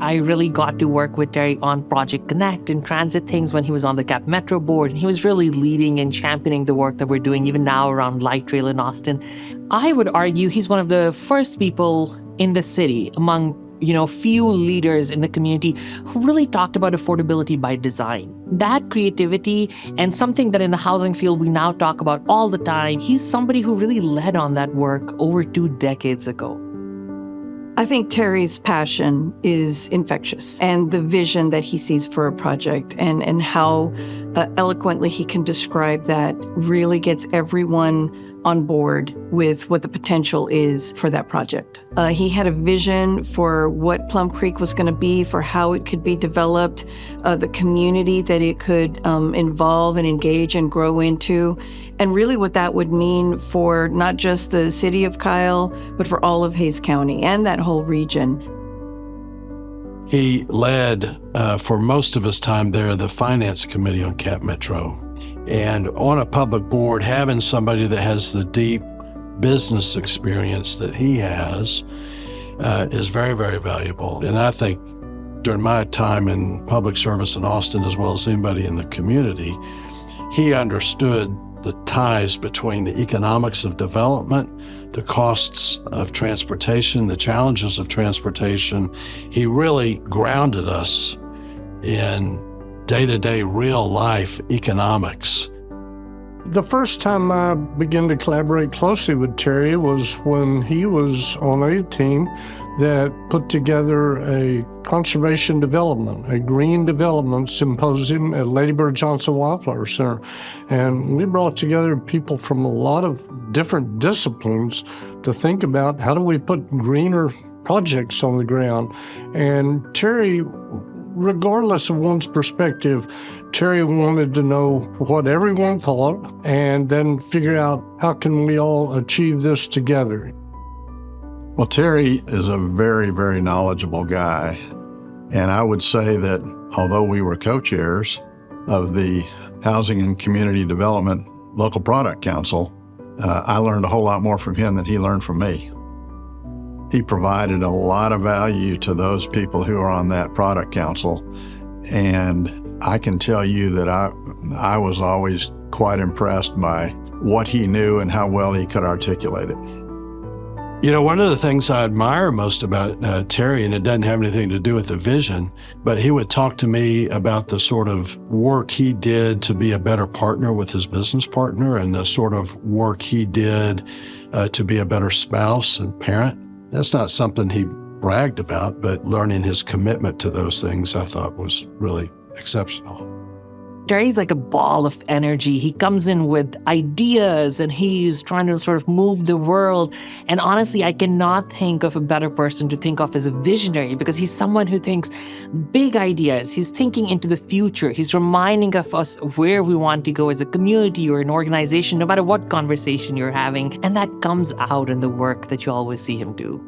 I really got to work with Terry on Project Connect and transit things when he was on the Cap Metro board. And he was really leading and championing the work that we're doing even now around light rail in Austin. I would argue he's one of the first people in the city among few leaders in the community who really talked about affordability by design. That creativity and something that in the housing field we now talk about all the time, he's somebody who really led on that work over 2 decades ago. I think Terry's passion is infectious, and the vision that he sees for a project and how eloquently he can describe that really gets everyone on board with what the potential is for that project. He had a vision for what Plum Creek was going to be, for how it could be developed, the community that it could involve and engage and grow into, and really what that would mean for not just the city of Kyle, but for all of Hays County and that whole region. He led, for most of his time there, the Finance Committee on Cap Metro. And on a public board, having somebody that has the deep business experience that he has is very, very valuable. And I think during my time in public service in Austin, as well as anybody in the community, he understood the ties between the economics of development, the costs of transportation, the challenges of transportation. He really grounded us in day-to-day real life economics. The first time I began to collaborate closely with Terry was when he was on a team that put together a conservation development, a green development symposium at Lady Bird Johnson Wildflower Center. And we brought together people from a lot of different disciplines to think about how do we put greener projects on the ground. And Terry, regardless of one's perspective, Terry wanted to know what everyone thought and then figure out how can we all achieve this together. Well, Terry is a very, very knowledgeable guy. And I would say that although we were co-chairs of the Housing and Community Development Local Product Council, I learned a whole lot more from him than he learned from me. He provided a lot of value to those people who are on that product council. And I can tell you that I was always quite impressed by what he knew and how well he could articulate it. One of the things I admire most about Terry, and it doesn't have anything to do with the vision, but he would talk to me about the sort of work he did to be a better partner with his business partner and the sort of work he did to be a better spouse and parent. That's not something he bragged about, but learning his commitment to those things I thought was really exceptional. Terry's like a ball of energy. He comes in with ideas and he's trying to sort of move the world. And honestly, I cannot think of a better person to think of as a visionary because he's someone who thinks big ideas. He's thinking into the future. He's reminding of us where we want to go as a community or an organization, no matter what conversation you're having. And that comes out in the work that you always see him do.